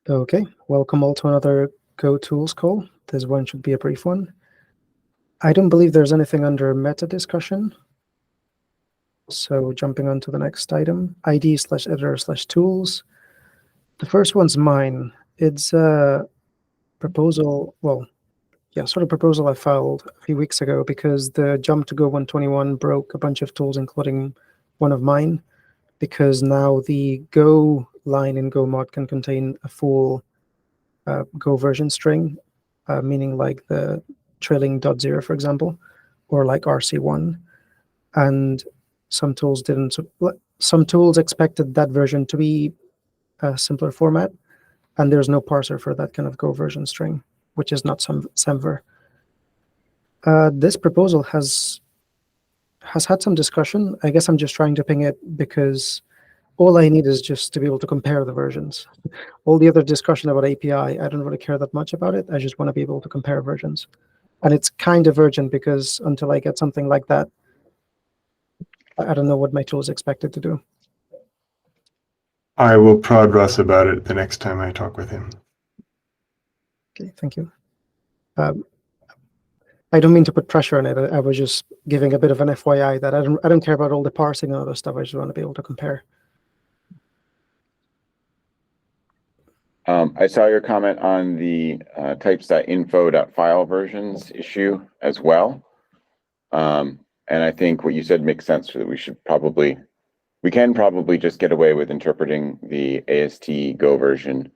Okay, welcome all to another Go Tools call. This one should be a brief one. I don't believe there's anything under meta discussion. So jumping on to the next item, ID/editor/tools. The first one's mine. It's a proposal, sort of proposal I filed a few weeks ago because the jump to Go 121 broke a bunch of tools, including one of mine, because now the Go line in GoMod can contain a full Go version string, meaning like the trailing .0, for example, or like RC1. And some tools didn't. Some tools expected that version to be a simpler format, and there's no parser for that kind of Go version string, which is not Semver. This proposal has had some discussion. I guess I'm just trying to ping it because all I need is just to be able to compare the versions. All the other discussion about API, I don't really care that much about it. I just want to be able to compare versions. And it's kind of urgent because until I get something like that, I don't know what my tool is expected to do. I will prod Russ about it the next time I talk with him. Okay, thank you. I don't mean to put pressure on it. I was just giving a bit of an FYI that I don't care about all the parsing and other stuff. I just want to be able to compare. I saw your comment on the types.info.file versions issue as well. And I think what you said makes sense, that we can probably just get away with interpreting the AST Go version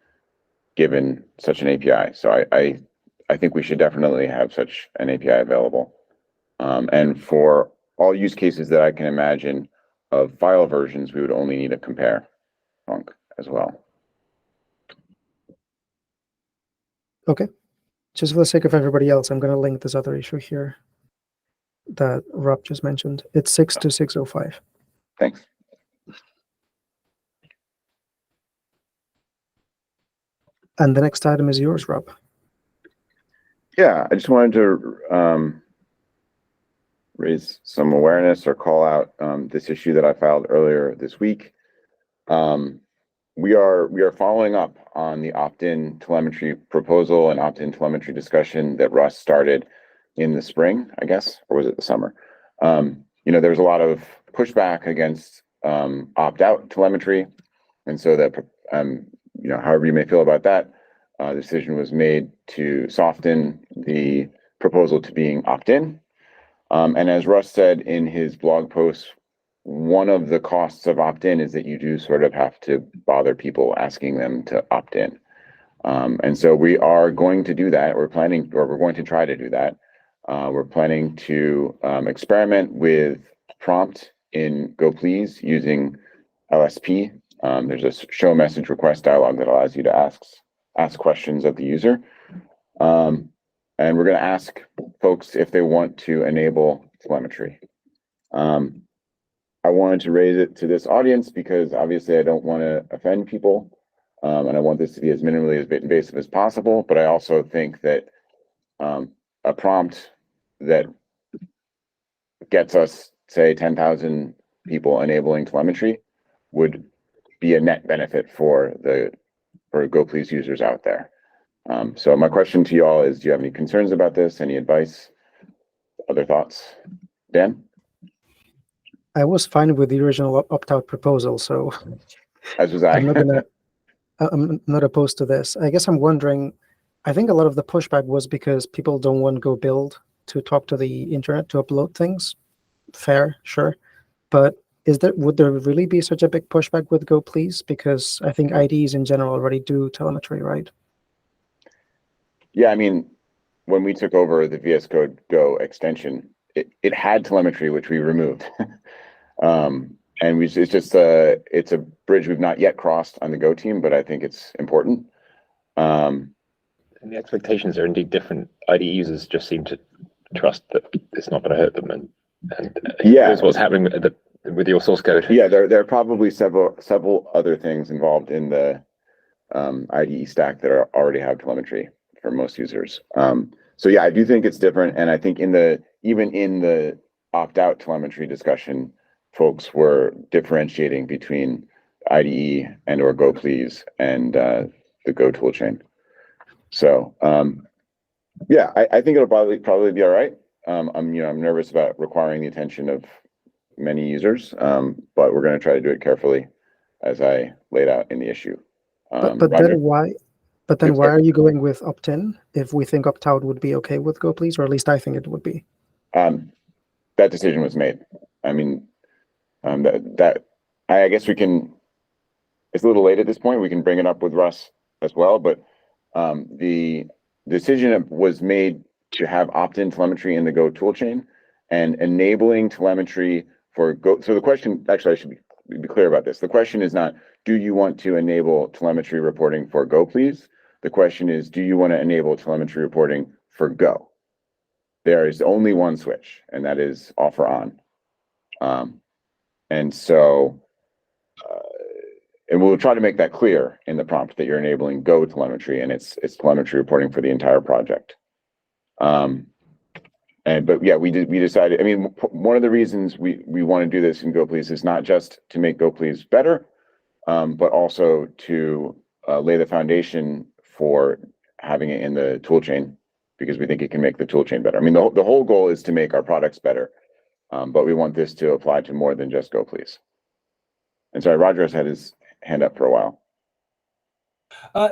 given such an API. So I think we should definitely have such an API available. And for all use cases that I can imagine of file versions, we would only need a compare func as well. Okay. Just for the sake of everybody else, I'm going to link this other issue here that Rob just mentioned. It's 62605. Thanks. And the next item is yours, Rob. Yeah, I just wanted to raise some awareness or call out this issue that I filed earlier this week. We are following up on the opt-in telemetry proposal and opt-in telemetry discussion that Russ started in the spring, I guess, or was it the summer? There was a lot of pushback against opt-out telemetry, and so that however you may feel about that, the decision was made to soften the proposal to being opt-in. And as Russ said in his blog post, one of the costs of opt-in is that you do sort of have to bother people asking them to opt in. And so we are going to do that. We're going to try to do that. We're planning to experiment with prompt in GoPlease using LSP. There's a show message request dialog that allows you to ask questions of the user. And we're going to ask folks if they want to enable telemetry. I wanted to raise it to this audience because obviously I don't want to offend people, and I want this to be as minimally invasive as possible. But I also think that a prompt that gets us, say, 10,000 people enabling telemetry would be a net benefit for GoPlease users out there. So my question to you all is, do you have any concerns about this? Any advice? Other thoughts? Dan? I was fine with the original opt-out proposal, so as was I. I'm not opposed to this. I guess I'm wondering, I think a lot of the pushback was because people don't want Go build to talk to the internet to upload things. Fair, sure. But would there really be such a big pushback with GoPlease? Because I think IDs in general already do telemetry, right? Yeah, I mean, when we took over the VS Code Go extension, it had telemetry, which we removed. And it's a bridge we've not yet crossed on the Go team, but I think it's important. And the expectations are indeed different. IDE users just seem to trust that it's not going to hurt them, and yeah, here's what's happening with your source code. Yeah, there are probably several other things involved in the IDE stack that already have telemetry for most users. So yeah, I do think it's different, and I think even in the opt-out telemetry discussion, folks were differentiating between IDE and or Go Please and the Go toolchain. So yeah, I think it'll probably be all right. I'm nervous about requiring the attention of many users, but we're going to try to do it carefully, as I laid out in the issue. But Roger? then why? But then Yep, why sorry. are you going with opt-in if we think opt-out would be okay with Go Please, or at least I think it would be? That decision was made. I mean, I guess we can. It's a little late at this point. We can bring it up with Russ as well, but the decision was made to have opt-in telemetry in the Go toolchain and enabling telemetry for Go. So the question, actually, I should be clear about this. The question is not, do you want to enable telemetry reporting for Go Please? The question is, do you want to enable telemetry reporting for Go? There is only one switch, and that is off or on. And so, and we'll try to make that clear in the prompt that you're enabling Go telemetry, and it's telemetry reporting for the entire project. But yeah, we decided. I mean, one of the reasons we want to do this in Go Please is not just to make Go Please better, but also to lay the foundation for having it in the toolchain, because we think it can make the toolchain better. I mean, the whole goal is to make our products better, but we want this to apply to more than just Go Please. And sorry, Roger has had his hand up for a while.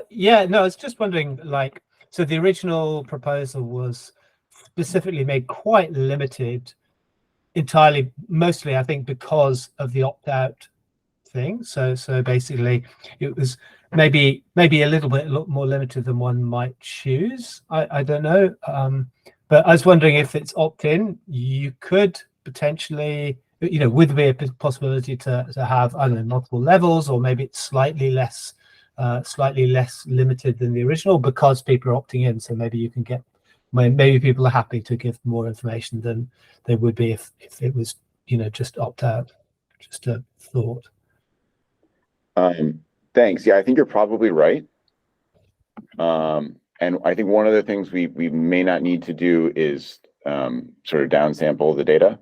Yeah, no, I was just wondering, like, so the original proposal was specifically made quite limited, entirely, mostly, I think, because of the opt-out thing. So basically, it was maybe a little bit more limited than one might choose. I don't know, but I was wondering if it's opt-in, you could potentially, would there be a possibility to have, I don't know, multiple levels, or maybe it's slightly less limited than the original because people are opting in. So maybe you can get, maybe people are happy to give more information than they would be if it was, just opt out. Just a thought. Thanks. Yeah, I think you're probably right. And I think one of the things we may not need to do is sort of downsample the data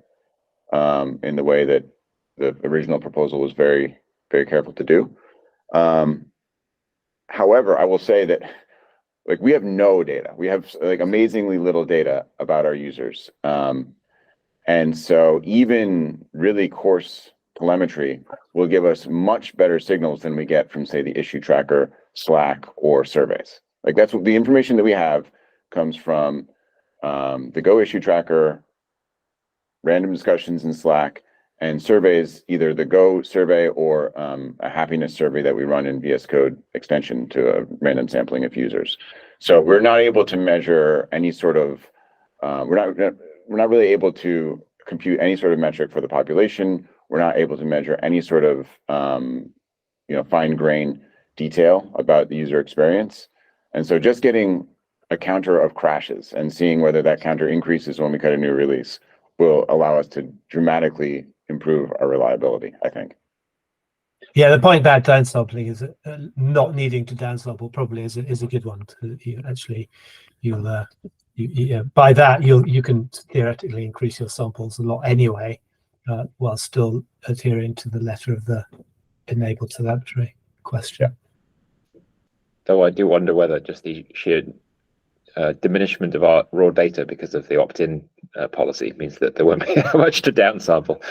in the way that the original proposal was very, very careful to do. However, I will say that, like, we have no data. We have like amazingly little data about our users. And so even really coarse telemetry will give us much better signals than we get from, say, the issue tracker, Slack, or surveys. Like, that's what the information that we have comes from the Go issue tracker, random discussions in Slack, and surveys, either the Go survey or a happiness survey that we run in VS Code extension to a random sampling of users. So we're not able to measure any sort of, we're not really able to compute any sort of metric for the population. We're not able to measure any sort of, fine grain detail about the user experience. And so just getting a counter of crashes and seeing whether that counter increases when we cut a new release will allow us to dramatically improve our reliability, I think. Yeah, the point about downsampling is not needing to downsample probably is a good one. By that you can theoretically increase your samples a lot anyway, while still adhering to the letter of the enabled telemetry question. Though I do wonder whether just the sheer diminishment of our raw data because of the opt-in policy means that there won't be much to downsample.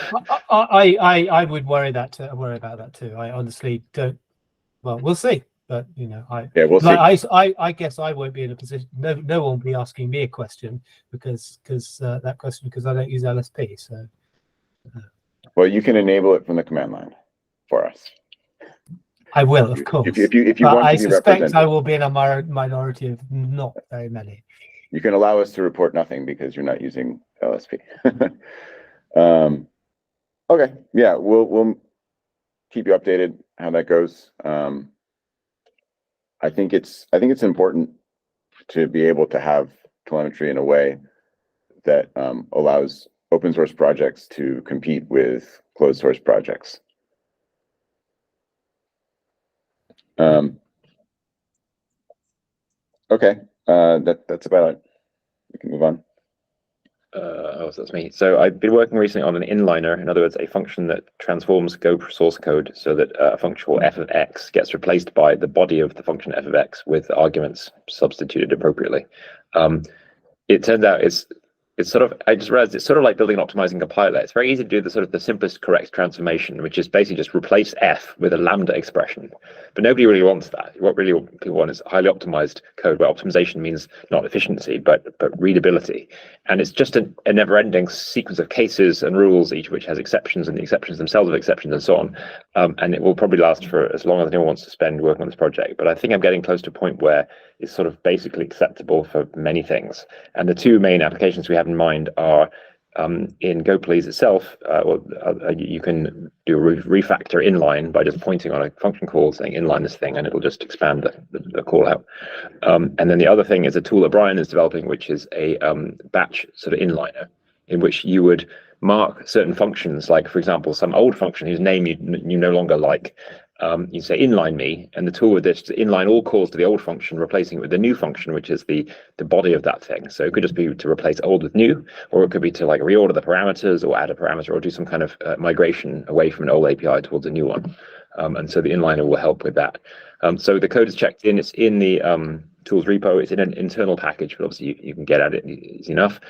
I would worry about that too. I honestly don't. Well, we'll see. But we'll see. I guess I won't be in a position. No one will be asking me a question because I don't use LSP. So. Well, you can enable it from the command line for us. I will, of course. If you want to be suspect represented, I will be in a minority of not very many. You can allow us to report nothing because you're not using LSP. Okay, yeah, we'll keep you updated how that goes. I think it's important to be able to have telemetry in a way that allows open source projects to compete with closed source projects. Okay, that's about it. We can move on. Oh, so that's me. So I've been working recently on an inliner, in other words, a function that transforms Go source code so that a function called f of x gets replaced by the body of the function f of x with arguments substituted appropriately. It turns out it's sort of, I just realized it's sort of like building an optimizing compiler. It's very easy to do the sort of the simplest correct transformation, which is basically just replace f with a lambda expression. But nobody really wants that. What really people want is highly optimized code, where optimization means not efficiency, but readability. And it's just a never-ending sequence of cases and rules, each of which has exceptions, and the exceptions themselves have exceptions, and so on. And it will probably last for as long as anyone wants to spend working on this project. But I think I'm getting close to a point where it's sort of basically acceptable for many things. And the two main applications we have in mind are in GoPlease itself, you can do a refactor inline by just pointing on a function call saying inline this thing, and it'll just expand the call out. And then the other thing is a tool that Brian is developing, which is a batch sort of inliner, in which you would mark certain functions, like, for example, some old function whose name you no longer like. You say inline me, and the tool with this to inline all calls to the old function, replacing it with the new function, which is the body of that thing. So it could just be to replace old with new, or it could be to like reorder the parameters or add a parameter or do some kind of migration away from an old API towards a new one. And so the inliner will help with that. So the code is checked in. It's in the tools repo. It's in an internal package, but obviously you can get at it easy enough.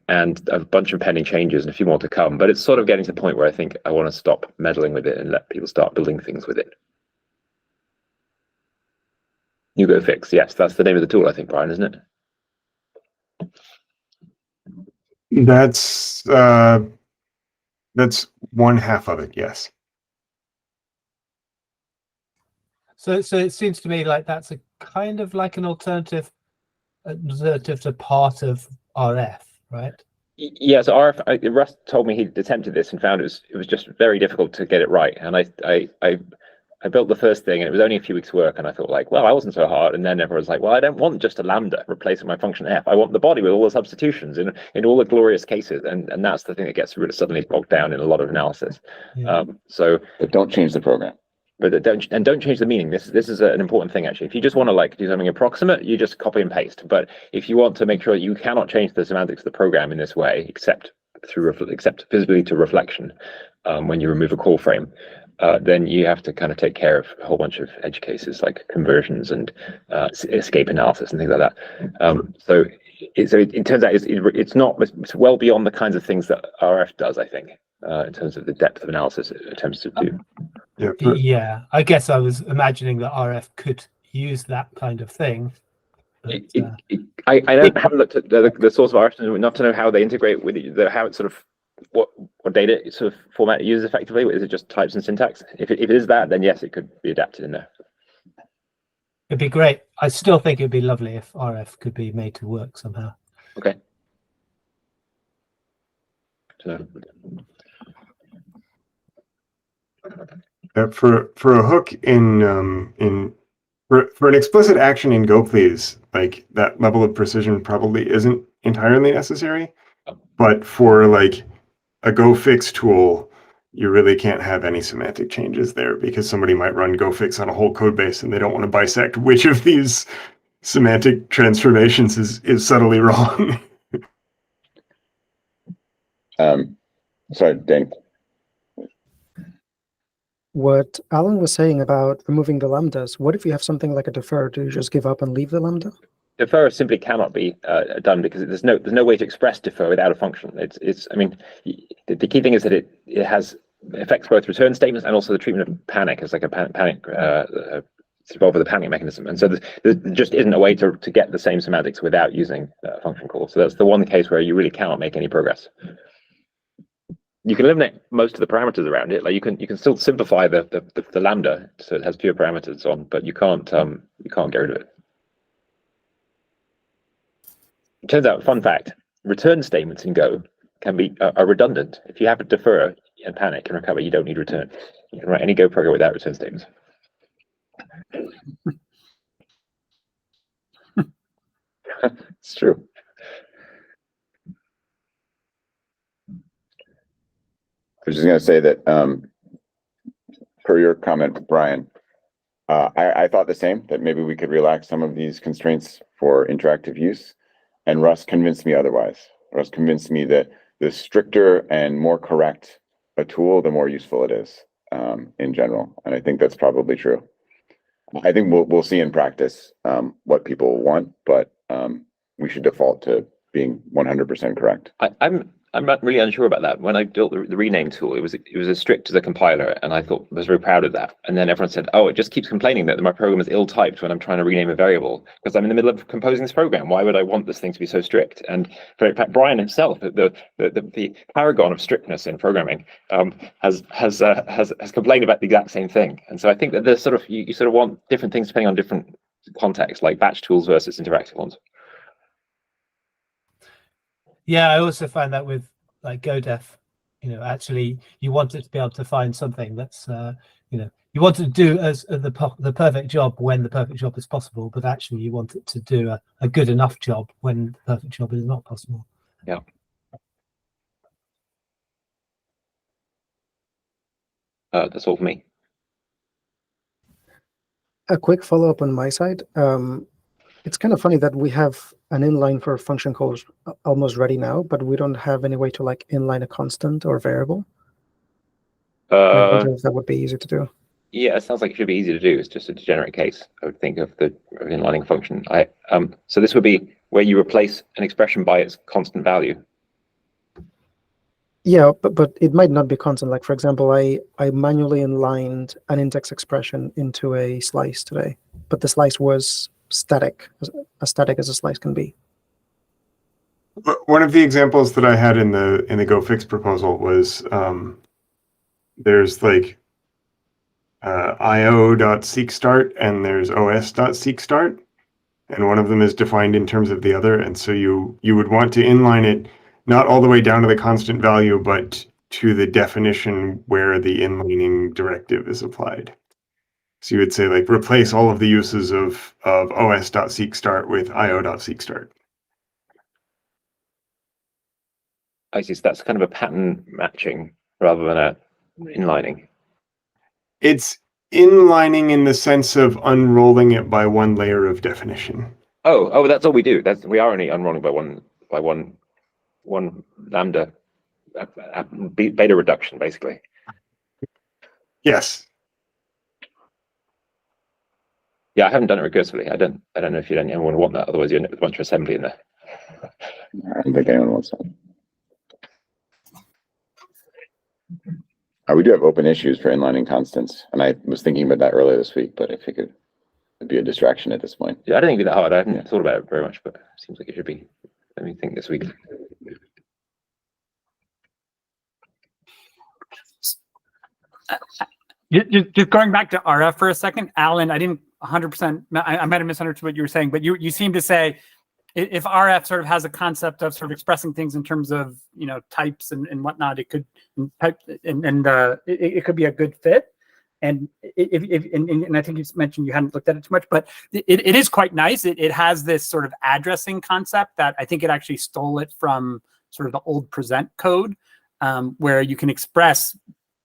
And a bunch of pending changes and a few more to come. But it's sort of getting to the point where I think I want to stop meddling with it and let people start building things with it. NuGoFix, yes, that's the name of the tool, I think, Brian, isn't it? That's one half of it, yes. So it seems to me like that's a kind of like an alternative to part of RF, right? Yeah, so RF, Russ told me he'd attempted this and found it was just very difficult to get it right. And I built the first thing, and it was only a few weeks' work, and I thought, like, well, I wasn't so hard. And then everyone's like, well, I don't want just a lambda replacing my function f. I want the body with all the substitutions in all the glorious cases. And that's the thing that gets really suddenly bogged down in a lot of analysis. Yeah. But don't change the program. But don't change the meaning. This is an important thing, actually. If you just want to like do something approximate, you just copy and paste. But if you want to make sure that you cannot change the semantics of the program in this way, except visibly to reflection, when you remove a call frame, then you have to kind of take care of a whole bunch of edge cases like conversions and escape analysis and things like that. So it turns out it's well beyond the kinds of things that RF does, I think, in terms of the depth of analysis it attempts to do. Yeah, I guess I was imagining that RF could use that kind of thing. But, I haven't looked at the source of RF enough to know how they integrate with it, how it sort of what data sort of format it uses effectively. Is it just types and syntax? If it is that, then yes, it could be adapted in there. it'd be great. I still think it'd be lovely if RF could be made to work somehow. Okay. So. For a hook for an explicit action in GoPlease, like that level of precision probably isn't entirely necessary. But for like a GoFix tool, you really can't have any semantic changes there, because somebody might run GoFix on a whole code base and they don't want to bisect which of these semantic transformations is subtly wrong. Sorry, Dan. What Alan was saying about removing the lambdas, what if you have something like a defer? Do you just give up and leave the lambda? Defer simply cannot be done because there's no way to express defer without a function. I mean, the key thing is that it affects both return statements and also the treatment of panic as like a panic it's involved with a panic mechanism. And so there just isn't a way to get the same semantics without using a function call. So that's the one case where you really cannot make any progress. You can eliminate most of the parameters around it. Like you can still simplify the lambda so it has fewer parameters on, but you can't get rid of it. It turns out, fun fact, return statements in Go are redundant. If you have a defer and panic and recover, you don't need return. You can write any Go program without return statements. It's true. I was just going to say that per your comment, Brian, I thought the same, that maybe we could relax some of these constraints for interactive use, and Russ convinced me otherwise. Russ convinced me that the stricter and more correct a tool, the more useful it is in general. And I think that's probably true. I think we'll see in practice what people want, but we should default to being 100% correct. I'm not really unsure about that. When I built the rename tool, it was as strict as a compiler, and I thought I was very proud of that. And then everyone said, "Oh, it just keeps complaining that my program is ill-typed when I'm trying to rename a variable because I'm in the middle of composing this program. Why would I want this thing to be so strict?" And in fact, Brian himself, the paragon of strictness in programming, has complained about the exact same thing. And so I think that there's sort of you sort of want different things depending on different contexts, like batch tools versus interactive ones. Yeah, I also find that with like GoDef, actually you want it to be able to find something that's, you want it to do as the perfect job when the perfect job is possible, but actually you want it to do a good enough job when the perfect job is not possible. Yeah. That's all for me. A quick follow-up on my side. It's kind of funny that we have an inline for function calls almost ready now, but we don't have any way to like inline a constant or variable. I wonder if that would be easy to do. Yeah, it sounds like it should be easy to do. It's just a degenerate case, I would think, of the inlining function. So this would be where you replace an expression by its constant value. Yeah, but it might not be constant. Like, for example, I manually inlined an index expression into a slice today, but the slice was static, as static as a slice can be. One of the examples that I had in the GoFix proposal was there's like io.seekstart and there's os.seekstart, and one of them is defined in terms of the other, and so you would want to inline it not all the way down to the constant value, but to the definition where the inlining directive is applied. So you would say like replace all of the uses of os.seekstart with io.seekstart. I see. So that's kind of a pattern matching rather than a inlining. It's inlining in the sense of unrolling it by one layer of definition. Oh, that's all we do. We are only unrolling by one lambda beta reduction, basically. Yes. Yeah, I haven't done it recursively. I don't know if anyone want that. Otherwise, you end up with a bunch of assembly in there. I don't think anyone wants that. We do have open issues for inlining constants, and I was thinking about that earlier this week, but I figured it'd be a distraction at this point. Yeah, I don't think it'd be that hard. I haven't thought about it very much, but it seems like it should be. Let me think this week. Just going back to RF for a second, Alan, I didn't 100%, I might have misunderstood what you were saying, but you seem to say if RF sort of has a concept of sort of expressing things in terms of, types and whatnot, it could, it could be a good fit. And and I think you mentioned you hadn't looked at it too much, but it is quite nice. It has this sort of addressing concept that I think it actually stole it from sort of the old present code, where you can express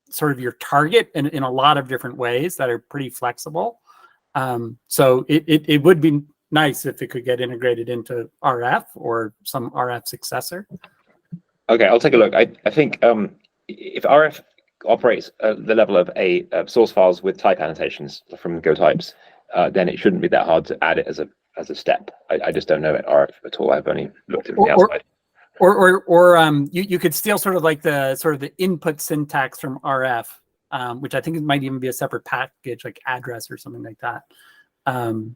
sort of your target in a lot of different ways that are pretty flexible. So it would be nice if it could get integrated into RF or some RF successor. Okay, I'll take a look. I think if RF operates at the level of source files with type annotations from GoTypes, then it shouldn't be that hard to add it as a step. I just don't know it RF at all. I've only looked at it from the outside. Or you could steal sort of the input syntax from RF, which I think it might even be a separate package like address or something like that. And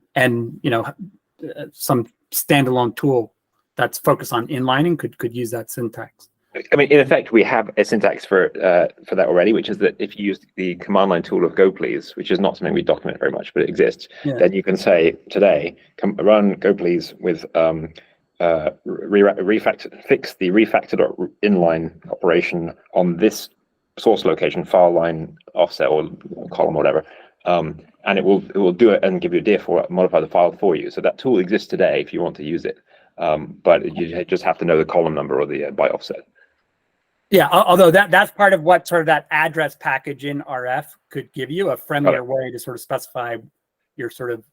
some standalone tool that's focused on inlining could use that syntax. I mean, in effect, we have a syntax for that already, which is that if you use the command line tool of GoPlease, which is not something we document very much, but it exists, then you can say today, run GoPlease with fix the refactor inline operation on this source location, file line, offset, or column, or whatever, and it will do it and give you a diff or modify the file for you. So that tool exists today if you want to use it, but you just have to know the column number or the byte offset. Yeah, although that's part of what sort of that address package in RF could give you, a friendlier way to sort of specify your sort of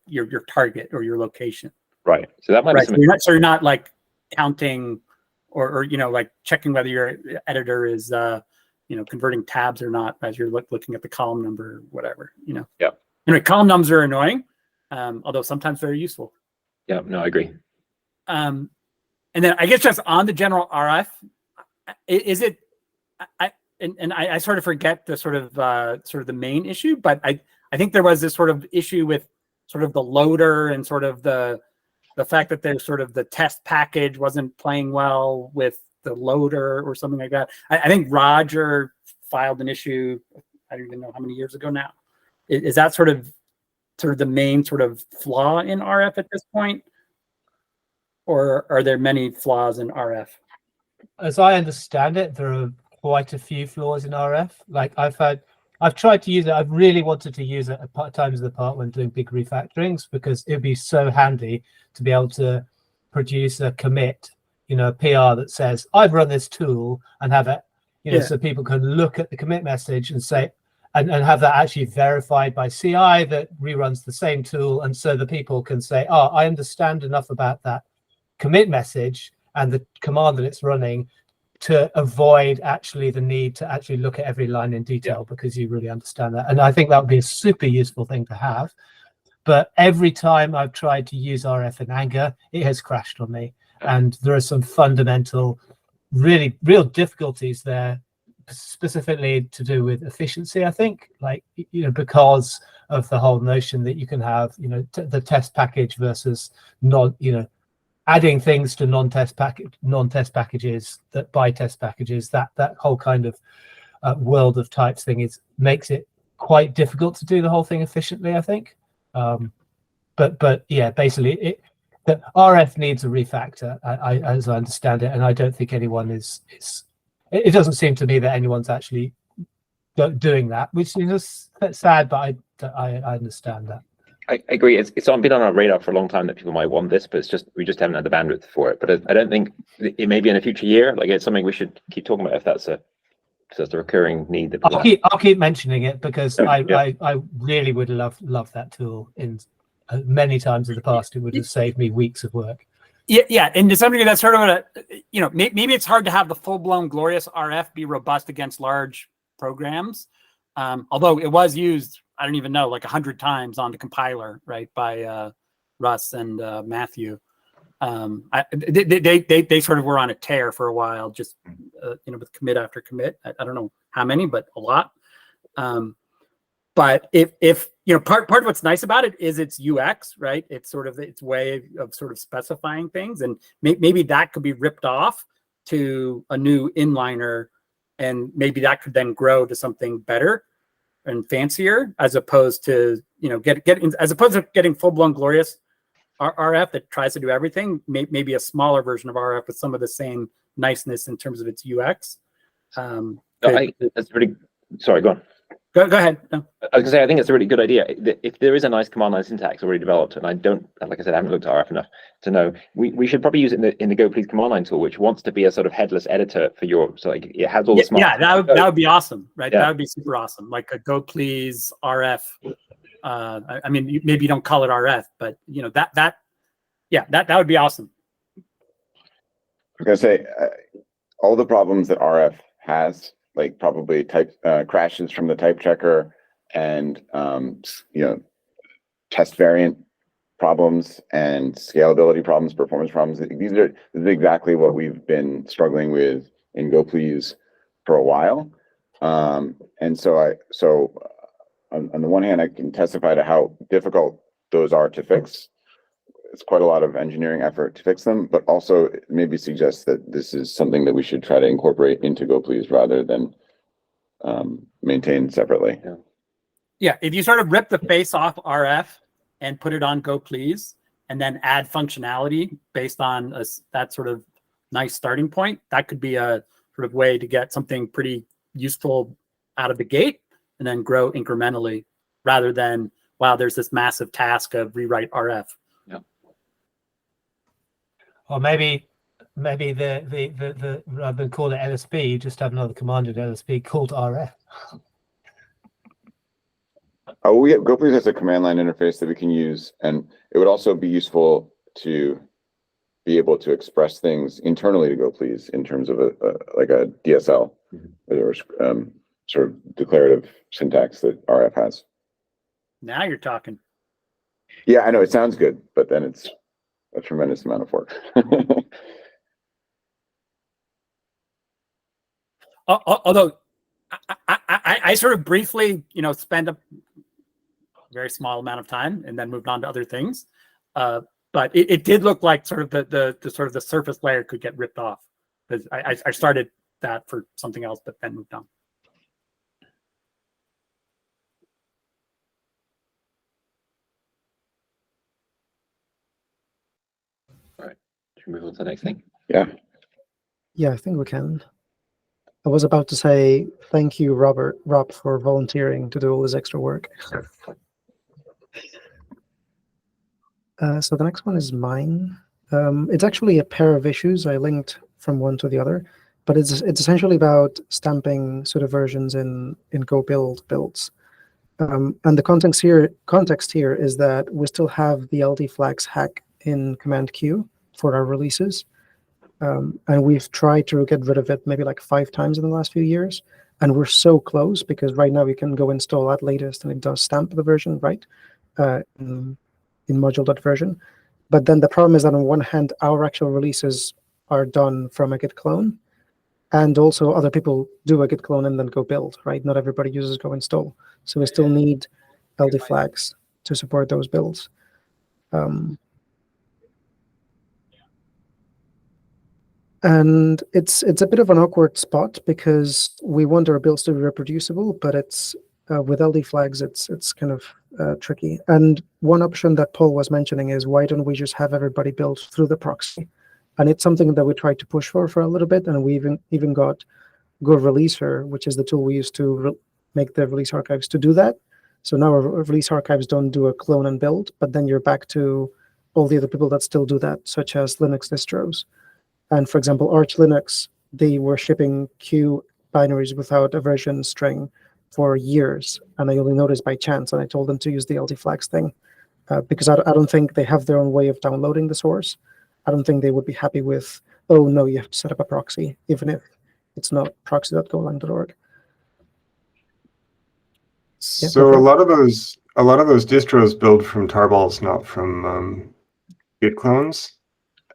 your target or your location. Right. So that might be something. So you're not like counting or like checking whether your editor is converting tabs or not as you're looking at the column number or whatever. Yeah. Anyway, column numbers are annoying, although sometimes very useful. Yeah, no, I agree. And then I guess just on the general RF, is it? I sort of forget the sort of the main issue, but I think there was this sort of issue with sort of the loader and sort of the fact that there's sort of the test package wasn't playing well with the loader or something like that. I think Roger filed an issue, I don't even know how many years ago now. Is that sort of the main sort of flaw in RF at this point? Or are there many flaws in RF? As I understand it, there are quite a few flaws in RF. Like I've tried to use it. I've really wanted to use it at times of the part when doing big refactorings, because it'd be so handy to be able to produce a commit, a PR that says, I've run this tool, and have it, so people can look at the commit message and say, and have that actually verified by CI that reruns the same tool. And so the people can say, oh, I understand enough about that commit message and the command that it's running to avoid actually the need to actually look at every line in detail, because you really understand that. And I think that would be a super useful thing to have. But every time I've tried to use RF in Anger, it has crashed on me. And there are some fundamental, real difficulties there, specifically to do with efficiency, I think, because of the whole notion that you can have, the test package versus adding things to non-test packages that by test packages, that whole kind of world of types thing makes it quite difficult to do the whole thing efficiently, I think. But yeah, basically the RF needs a refactor, as I understand it, and I don't think anyone is. It doesn't seem to me that anyone's actually doing that, which is sad, but I understand that. I agree. It's been on our radar for a long time that people might want this, but we just haven't had the bandwidth for it. But I don't think it may be in a future year. Like, it's something we should keep talking about if that's a recurring need that I'll keep mentioning it, because I really would love that tool. In many times in the past, it would have saved me weeks of work. Yeah, and to some degree, that's sort of maybe it's hard to have the full-blown glorious RF be robust against large programs, although it was used, I don't even know, like 100 times on the compiler, right, by Russ and Matthew. They sort of were on a tear for a while, just with commit after commit. I don't know how many, but a lot. But if part of what's nice about it is its UX, right? It's sort of its way of sort of specifying things, and maybe that could be ripped off to a new inliner, and maybe that could then grow to something better and fancier, as opposed to getting full blown glorious RF that tries to do everything. Maybe a smaller version of RF with some of the same niceness in terms of its UX. That's really. Sorry, go on. Go ahead. No. I was gonna say, I think it's a really good idea. If there is a nice command line syntax already developed, and I don't, like I said, I haven't looked at RF enough to know, we should probably use it in the Go Please command line tool, which wants to be a sort of headless editor for it has all the smart. Yeah, that would be awesome, right? Yeah. That would be super awesome, like a Go Please RF. I mean, maybe you don't call it RF, but that would be awesome. I'm gonna say all the problems that RF has, like probably crashes from the type checker and test variant problems and scalability problems, performance problems. This is exactly what we've been struggling with in Go Please for a while. And so on the one hand, I can testify to how difficult those are to fix. It's quite a lot of engineering effort to fix them, but also maybe suggests that this is something that we should try to incorporate into Go Please rather than maintain separately. Yeah, if you sort of rip the face off RF and put it on Go Please, and then add functionality based on that sort of nice starting point, that could be a sort of way to get something pretty useful out of the gate and then grow incrementally, rather than, wow, there's this massive task of rewrite RF. Yeah. Or maybe the rather than call it LSP, you just have another commanded LSP called RF. Oh, Go Please has a command line interface that we can use, and it would also be useful to be able to express things internally to Go Please in terms of like a DSL or sort of declarative syntax that RF has. Now you're talking. Yeah, I know it sounds good, but then it's a tremendous amount of work. Although I sort of briefly, spent a very small amount of time and then moved on to other things. But it did look like sort of the surface layer could get ripped off, because I started that for something else, but then moved on. Should we move on to the next thing? Yeah. Yeah, I think we can. I was about to say thank you, Rob, for volunteering to do all this extra work. So the next one is mine. It's actually a pair of issues. I linked from one to the other, but it's essentially about stamping pseudoversions in Go builds. And the context here is that we still have the LD flags hack in Command Q for our releases. And we've tried to get rid of it maybe like 5 times in the last few years. And we're so close, because right now we can go install at latest and it does stamp the version, right? In module.version. But then the problem is that on one hand, our actual releases are done from a git clone. And also other people do a git clone and then go build, right? Not everybody uses go install. So we still need LD flags to support those builds. And it's a bit of an awkward spot, because we want our builds to be reproducible, but it's with LD flags, it's kind of tricky. And one option that Paul was mentioning is, why don't we just have everybody build through the proxy? And it's something that we tried to push for a little bit, and we even got Go Releaser, which is the tool we use to make the release archives, to do that. So now our release archives don't do a clone and build, but then you're back to all the other people that still do that, such as Linux distros. And for example, Arch Linux, they were shipping Q binaries without a version string for years, and I only noticed by chance, and I told them to use the LD flags thing, because I don't think they have their own way of downloading the source. I don't think they would be happy with, oh no, you have to set up a proxy, even if it's not proxy.golang.org. Yeah, So okay. a lot of those distros build from tarballs, not from git clones.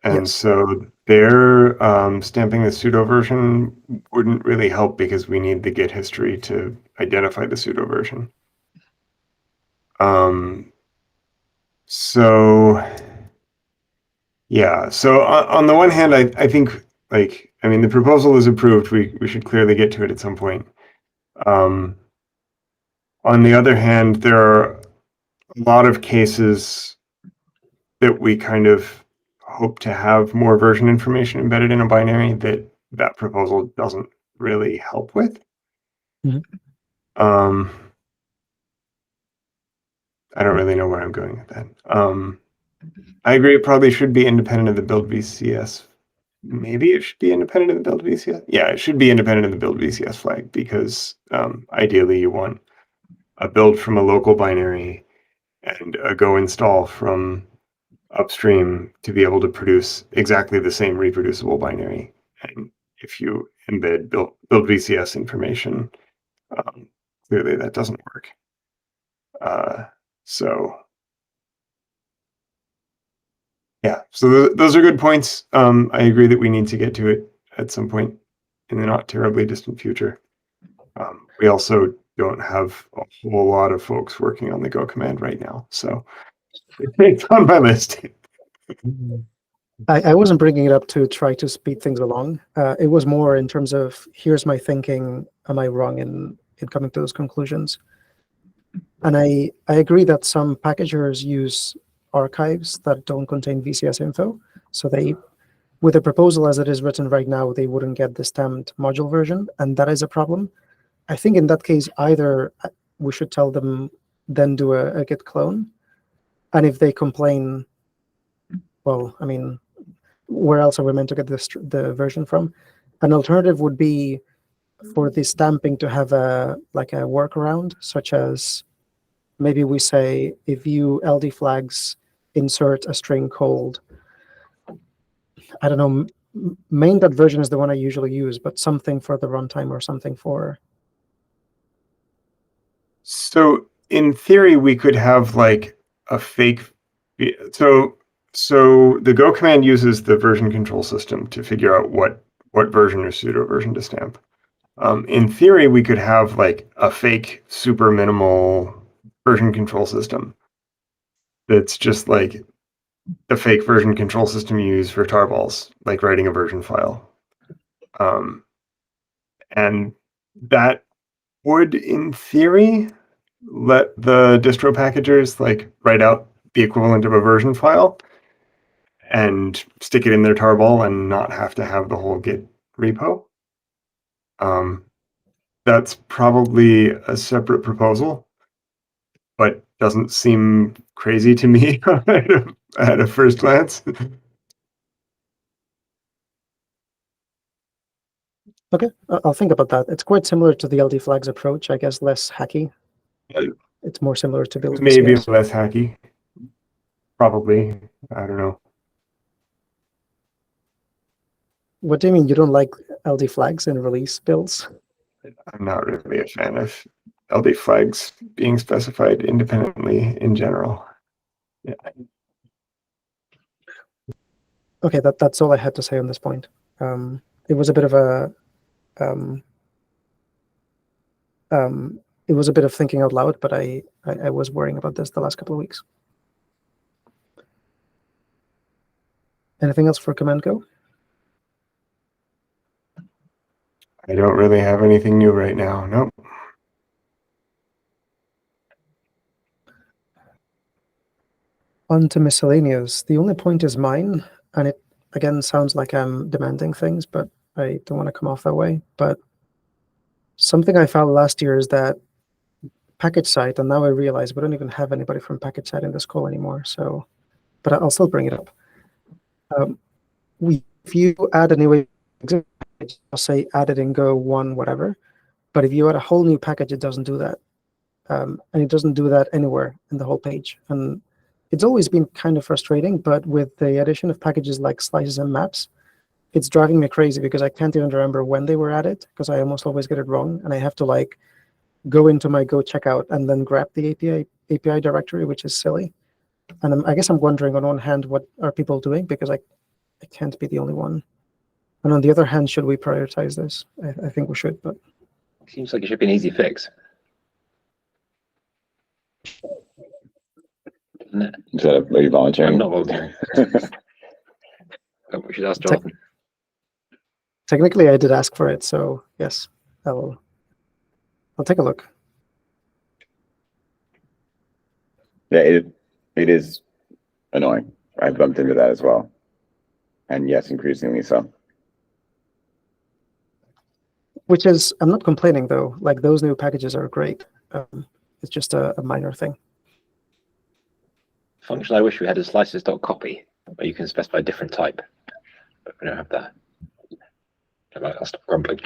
And Yes. so their stamping the pseudo version wouldn't really help, because we need the git history to identify the pseudo version. So yeah, so on the one hand, I think, like, I mean, the proposal is approved. We should clearly get to it at some point. On the other hand, there are a lot of cases that we kind of hope to have more version information embedded in a binary that proposal doesn't really help with. Mhm. I don't really know where I'm going with that. I agree, it probably should be independent of the build VCS. Maybe it should be independent of the build VCS. Yeah, it should be independent of the build VCS flag, because ideally you want a build from a local binary and a go install from upstream to be able to produce exactly the same reproducible binary. And if you embed build VCS information, clearly that doesn't work. So yeah, so those are good points. I agree that we need to get to it at some point in the not terribly distant future. We also don't have a whole lot of folks working on the Go command right now, so it's on my list. I wasn't bringing it up to try to speed things along. It was more in terms of, here's my thinking, am I wrong in coming to those conclusions? And I agree that some packagers use archives that don't contain VCS info. So they, with the proposal as it is written right now, they wouldn't get the stamped module version, and that is a problem. I think in that case, either we should tell them, then do a git clone. And if they complain, well, I mean, where else are we meant to get the version from? An alternative would be for the stamping to have a workaround, such as maybe we say, if you LD flags insert a string called I don't know, main version is the one I usually use, but something for the runtime or something for. So in theory, we could have like a fake. So the Go command uses the version control system to figure out what version or pseudo version to stamp. In theory, we could have like a fake super minimal version control system. That's just like the fake version control system you use for tarballs, like writing a version file. And that would, in theory, let the distro packagers like write out the equivalent of a version file and stick it in their tarball and not have to have the whole Git repo. That's probably a separate proposal, but doesn't seem crazy to me at a first glance. Okay, I'll think about that. It's quite similar to the LD flags approach, I guess, less hacky. It's more similar to build Maybe VCS. less hacky. Probably. I don't know. What do you mean you don't like LD flags in release builds? I'm not really a fan of LD flags being specified independently in general. Yeah. Okay, that's all I had to say on this point. It was a bit of a it was a bit of thinking out loud, but I was worrying about this the last couple of weeks. Anything else for Command Go? I don't really have anything new right now. Nope. On to miscellaneous. The only point is mine, and it again sounds like I'm demanding things, but I don't want to come off that way. But something I found last year is that package site, and now I realize we don't even have anybody from package site in this call anymore. So, but I'll still bring it up. If you add a new package, I'll say add it in Go 1, whatever. But if you add a whole new package, it doesn't do that. And it doesn't do that anywhere in the whole page. And it's always been kind of frustrating, but with the addition of packages like slices and maps, it's driving me crazy because I can't even remember when they were added because I almost always get it wrong. And I have to like go into my Go checkout and then grab the API directory, which is silly. And I guess I'm wondering on one hand, what are people doing? Because I can't be the only one. And on the other hand, should we prioritize this? I think we should, but. Seems like it should be an easy fix. Isn't it? Are you volunteering? I'm not volunteering. We should ask Jonathan. Technically, I did ask for it, so yes, I'll take a look. Yeah, it is annoying. I've bumped into that as well. And yes, increasingly so. Which is, I'm not complaining though. Like those new packages are great. It's just a minor thing. Function I wish we had is slices.copy, where you can specify a different type. But we don't have that. I'll stop grumbling.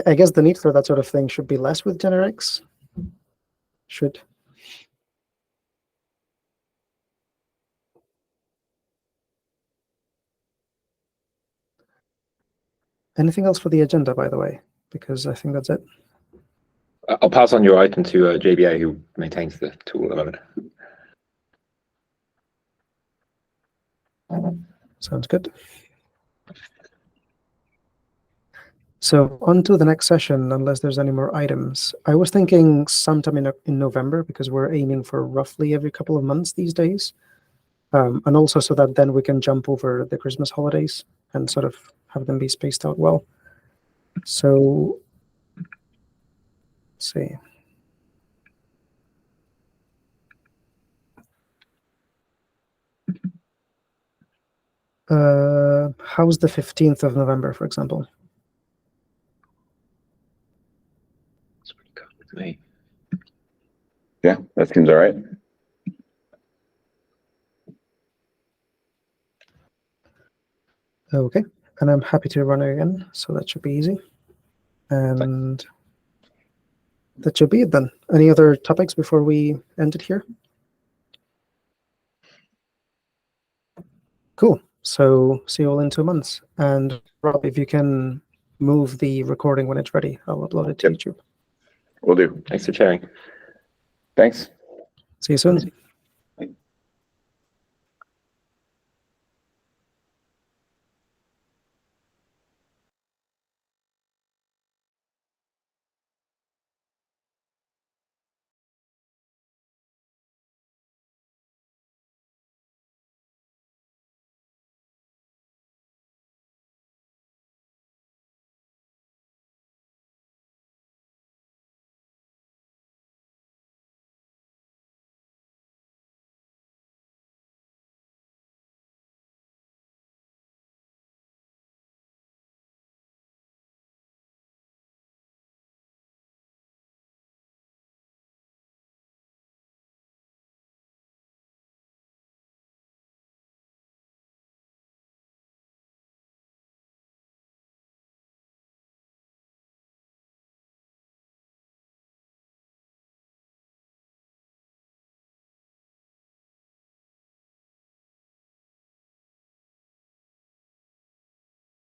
I guess the need for that sort of thing should be less with generics. Should. Anything else for the agenda, by the way? Because I think that's it. I'll pass on your item to JBA, who maintains the tool at the moment. Sounds good. So on to the next session, unless there's any more items. I was thinking sometime in November, because we're aiming for roughly every couple of months these days. And also so that then we can jump over the Christmas holidays and sort of have them be spaced out well. So let's see. How's the 15th of November, for example? That's pretty good with me. Yeah, that seems all right. Okay, and I'm happy to run it again, so that should be easy. And that should be it then. Any other topics before we end it here? Cool. So see you all in 2 months. And Rob, if you can move the recording when it's ready, I'll upload it to Yep. YouTube. Will do. Thanks for sharing. Thanks. See you soon.